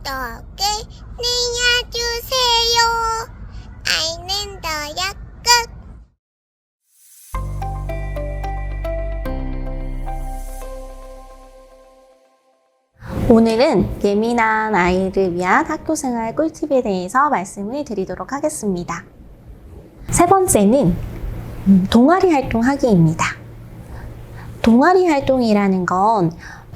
구독을 눌러주세요. 아이는 너야 끝. 오늘은 예민한 아이를 위한 학교생활 꿀팁에 대해서 말씀을 드리도록 하겠습니다. 세 번째는 동아리 활동하기입니다. 동아리 활동이라는 건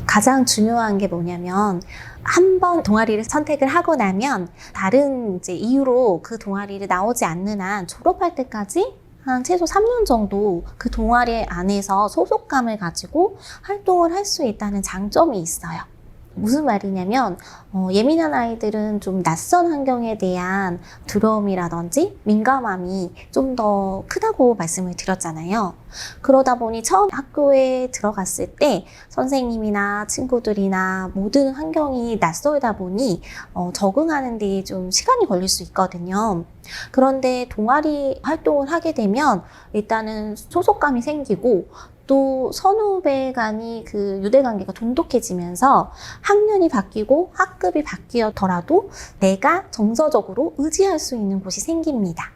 가장 중요한 게 뭐냐면 한 번 동아리를 선택을 하고 나면 다른 이유로 그 동아리를 나오지 않는 한 졸업할 때까지 한 최소 3년 정도 그 동아리 안에서 소속감을 가지고 활동을 할 수 있다는 장점이 있어요. 무슨 말이냐면 예민한 아이들은 좀 낯선 환경에 대한 두려움이라든지 민감함이 좀 더 크다고 말씀을 드렸잖아요. 그러다 보니 처음 학교에 들어갔을 때 선생님이나 친구들이나 모든 환경이 낯설다 보니 적응하는 데 좀 시간이 걸릴 수 있거든요. 그런데 동아리 활동을 하게 되면 일단은 소속감이 생기고 또 선후배 간이 그 유대관계가 돈독해지면서 학년이 바뀌고 학급이 바뀌더라도 내가 정서적으로 의지할 수 있는 곳이 생깁니다.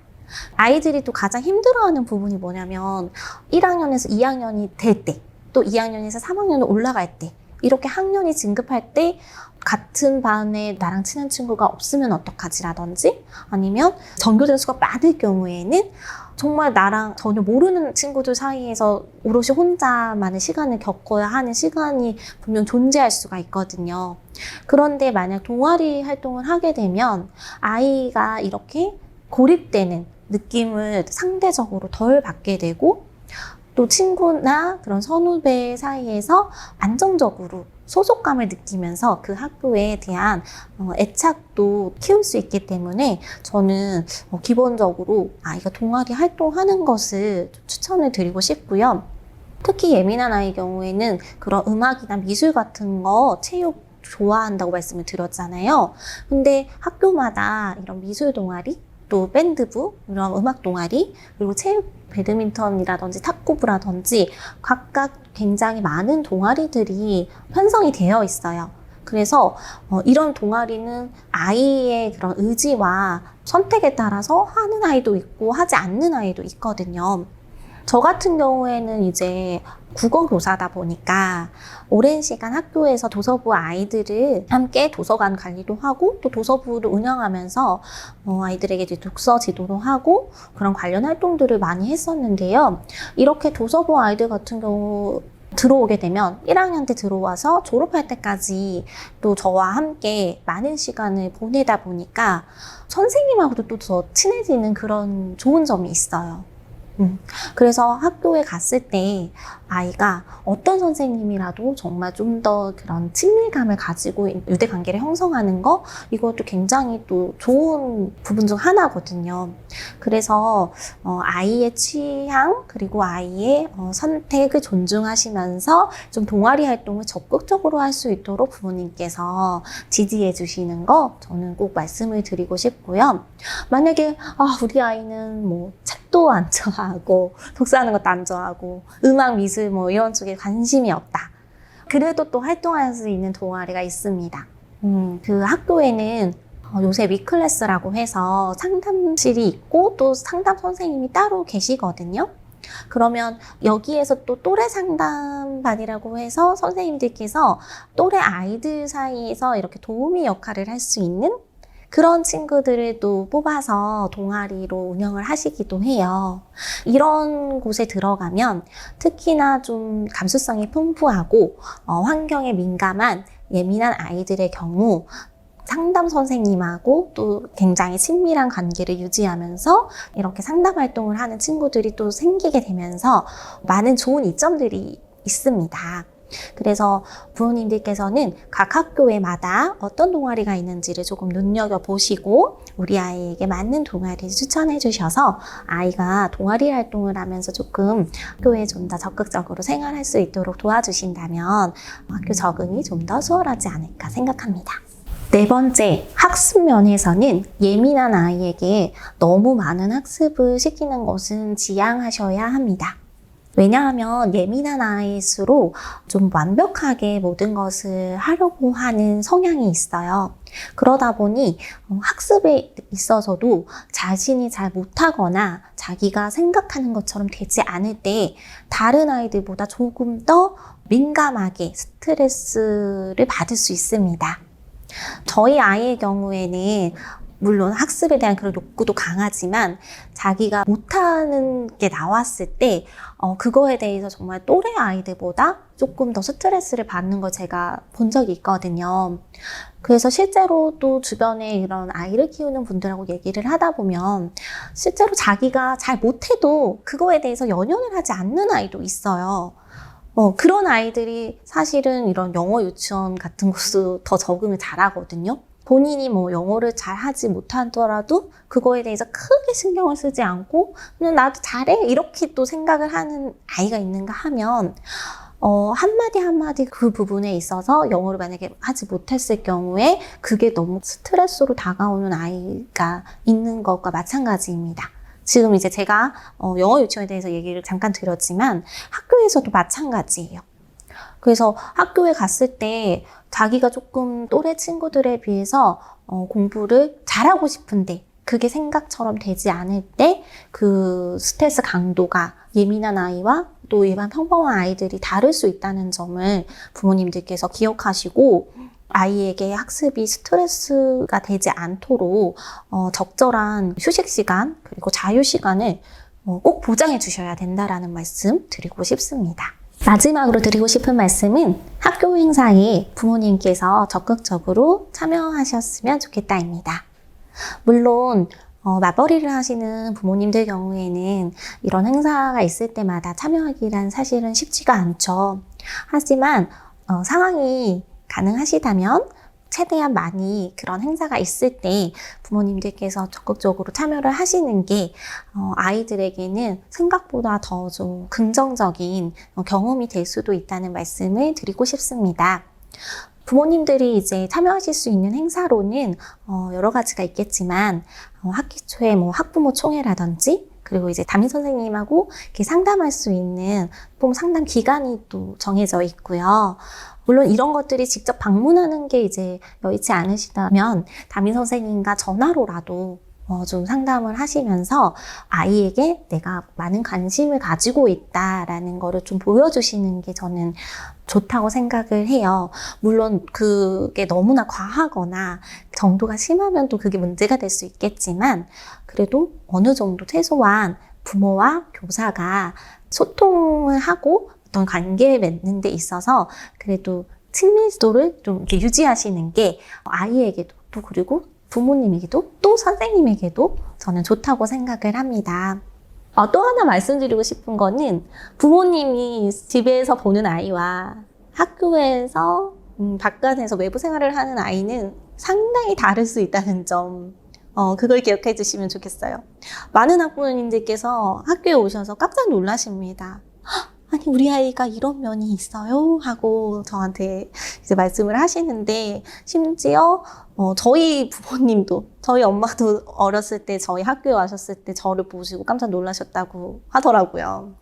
아이들이 또 가장 힘들어하는 부분이 뭐냐면 1학년에서 2학년이 될 때, 또 2학년에서 3학년으로 올라갈 때, 이렇게 학년이 진급할 때 같은 반에 나랑 친한 친구가 없으면 어떡하지라든지, 아니면 전교생 수가 많을 경우에는 정말 나랑 전혀 모르는 친구들 사이에서 오롯이 혼자만의 시간을 겪어야 하는 시간이 분명 존재할 수가 있거든요. 그런데 만약 동아리 활동을 하게 되면 아이가 이렇게 고립되는 느낌을 상대적으로 덜 받게 되고, 또 친구나 그런 선후배 사이에서 안정적으로 소속감을 느끼면서 그 학교에 대한 애착도 키울 수 있기 때문에 저는 기본적으로 아이가 동아리 활동하는 것을 추천을 드리고 싶고요. 특히 예민한 아이 경우에는 그런 음악이나 미술 같은 거, 체육 좋아한다고 말씀을 드렸잖아요. 근데 학교마다 이런 미술 동아리, 또 밴드부, 이런 음악 동아리, 그리고 체육, 배드민턴이라든지 탁구부라든지 각각 굉장히 많은 동아리들이 편성이 되어 있어요. 그래서 이런 동아리는 아이의 그런 의지와 선택에 따라서 하는 아이도 있고 하지 않는 아이도 있거든요. 저 같은 경우에는 이제 국어교사다 보니까 오랜 시간 학교에서 도서부 아이들을 함께 도서관 관리도 하고 또 도서부를 운영하면서 아이들에게 이제 독서 지도도 하고 그런 관련 활동들을 많이 했었는데요. 이렇게 도서부 아이들 같은 경우 들어오게 되면 1학년 때 들어와서 졸업할 때까지 또 저와 함께 많은 시간을 보내다 보니까 선생님하고도 또 더 친해지는 그런 좋은 점이 있어요. 그래서 학교에 갔을 때 아이가 어떤 선생님이라도 정말 좀 더 그런 친밀감을 가지고 유대관계를 형성하는 거, 이것도 굉장히 또 좋은 부분 중 하나거든요. 그래서 아이의 취향 그리고 아이의 선택을 존중하시면서 좀 동아리 활동을 적극적으로 할 수 있도록 부모님께서 지지해 주시는 거 저는 꼭 말씀을 드리고 싶고요. 만약에 우리 아이는 뭐 책도 안 좋아하고 독서하는 것도 안 좋아하고 음악, 미술 뭐 이런 쪽에 관심이 없다. 그래도 또 활동할 수 있는 동아리가 있습니다. 그 학교에는 요새 위클래스라고 해서 상담실이 있고 또 상담 선생님이 따로 계시거든요. 그러면 여기에서 또 또래 상담반이라고 해서 선생님들께서 또래 아이들 사이에서 이렇게 도우미 역할을 할 수 있는 그런 친구들을 또 뽑아서 동아리로 운영을 하시기도 해요. 이런 곳에 들어가면 특히나 좀 감수성이 풍부하고 환경에 민감한 예민한 아이들의 경우 상담 선생님하고 또 굉장히 친밀한 관계를 유지하면서 이렇게 상담 활동을 하는 친구들이 또 생기게 되면서 많은 좋은 이점들이 있습니다. 그래서 부모님들께서는 각 학교에마다 어떤 동아리가 있는지를 조금 눈여겨보시고 우리 아이에게 맞는 동아리를 추천해 주셔서 아이가 동아리 활동을 하면서 조금 학교에 좀 더 적극적으로 생활할 수 있도록 도와주신다면 학교 적응이 좀 더 수월하지 않을까 생각합니다. 네 번째, 학습 면에서는 예민한 아이에게 너무 많은 학습을 시키는 것은 지양하셔야 합니다. 왜냐하면 예민한 아이일수록 좀 완벽하게 모든 것을 하려고 하는 성향이 있어요. 그러다 보니 학습에 있어서도 자신이 잘 못하거나 자기가 생각하는 것처럼 되지 않을 때 다른 아이들보다 조금 더 민감하게 스트레스를 받을 수 있습니다. 저희 아이의 경우에는 물론 학습에 대한 그런 욕구도 강하지만 자기가 못하는 게 나왔을 때 그거에 대해서 정말 또래 아이들보다 조금 더 스트레스를 받는 걸 제가 본 적이 있거든요. 그래서 실제로 또 주변에 이런 아이를 키우는 분들하고 얘기를 하다 보면 실제로 자기가 잘 못해도 그거에 대해서 연연을 하지 않는 아이도 있어요. 그런 아이들이 사실은 이런 영어 유치원 같은 곳도 더 적응을 잘하거든요. 본인이 뭐 영어를 잘 하지 못하더라도 그거에 대해서 크게 신경을 쓰지 않고 그냥 나도 잘해 이렇게 또 생각을 하는 아이가 있는가 하면 한마디 한마디 그 부분에 있어서 영어를 만약에 하지 못했을 경우에 그게 너무 스트레스로 다가오는 아이가 있는 것과 마찬가지입니다. 지금 이제 제가 영어 유치원에 대해서 얘기를 잠깐 드렸지만 학교에서도 마찬가지예요. 그래서 학교에 갔을 때 자기가 조금 또래 친구들에 비해서 공부를 잘하고 싶은데 그게 생각처럼 되지 않을 때 그 스트레스 강도가 예민한 아이와 또 일반 평범한 아이들이 다를 수 있다는 점을 부모님들께서 기억하시고 아이에게 학습이 스트레스가 되지 않도록 적절한 휴식 시간 그리고 자유 시간을 꼭 보장해 주셔야 된다라는 말씀 드리고 싶습니다. 마지막으로 드리고 싶은 말씀은 학교 행사에 부모님께서 적극적으로 참여하셨으면 좋겠다입니다. 물론 맞벌이를 하시는 부모님들 경우에는 이런 행사가 있을 때마다 참여하기란 사실은 쉽지가 않죠. 하지만 상황이 가능하시다면 최대한 많이 그런 행사가 있을 때 부모님들께서 적극적으로 참여를 하시는 게 아이들에게는 생각보다 더 좀 긍정적인 경험이 될 수도 있다는 말씀을 드리고 싶습니다. 부모님들이 이제 참여하실 수 있는 행사로는 여러 가지가 있겠지만 학기 초에 뭐 학부모 총회라든지 그리고 이제 담임 선생님하고 이렇게 상담할 수 있는 상담 기간이 또 정해져 있고요. 물론 이런 것들이 직접 방문하는 게 이제 여의치 않으시다면 담임 선생님과 전화로라도 좀 상담을 하시면서 아이에게 내가 많은 관심을 가지고 있다라는 거를 좀 보여주시는 게 저는 좋다고 생각을 해요. 물론 그게 너무나 과하거나 정도가 심하면 또 그게 문제가 될 수 있겠지만 그래도 어느 정도 최소한 부모와 교사가 소통을 하고 어떤 관계를 맺는 데 있어서 그래도 친밀도를 좀 이렇게 유지하시는 게 아이에게도 또 그리고 부모님에게도 또 선생님에게도 저는 좋다고 생각을 합니다. 또 하나 말씀드리고 싶은 거는 부모님이 집에서 보는 아이와 학교에서 바깥에서 외부 생활을 하는 아이는 상당히 다를 수 있다는 점 그걸 기억해 주시면 좋겠어요. 많은 학부모님들께서 학교에 오셔서 깜짝 놀라십니다. 아니 우리 아이가 이런 면이 있어요? 하고 저한테 이제 말씀을 하시는데 심지어 저희 부모님도 저희 엄마도 어렸을 때 저희 학교에 와셨을 때 저를 보시고 깜짝 놀라셨다고 하더라고요.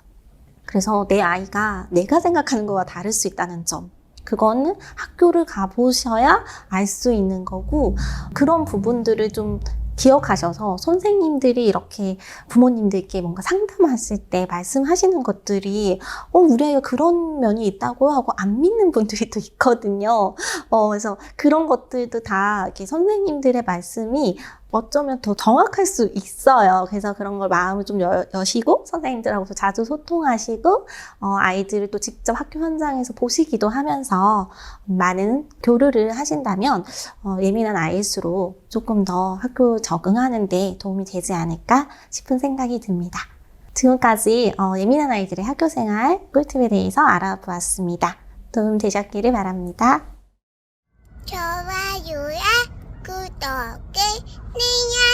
그래서 내 아이가 내가 생각하는 거와 다를 수 있다는 점 그거는 학교를 가보셔야 알 수 있는 거고 그런 부분들을 좀 기억하셔서 선생님들이 이렇게 부모님들께 뭔가 상담하실 때 말씀하시는 것들이 우리 아이가 그런 면이 있다고 하고 안 믿는 분들이 또 있거든요. 그래서 그런 것들도 다 이렇게 선생님들의 말씀이 어쩌면 더 정확할 수 있어요. 그래서 그런 걸 마음을 좀 여시고 선생님들하고도 자주 소통하시고 아이들을 또 직접 학교 현장에서 보시기도 하면서 많은 교류를 하신다면 예민한 아이일수록 조금 더 학교 적응하는 데 도움이 되지 않을까 싶은 생각이 듭니다. 지금까지 예민한 아이들의 학교생활 꿀팁에 대해서 알아보았습니다. 도움 되셨기를 바랍니다. 좋아요와 구독을 눌러주세요.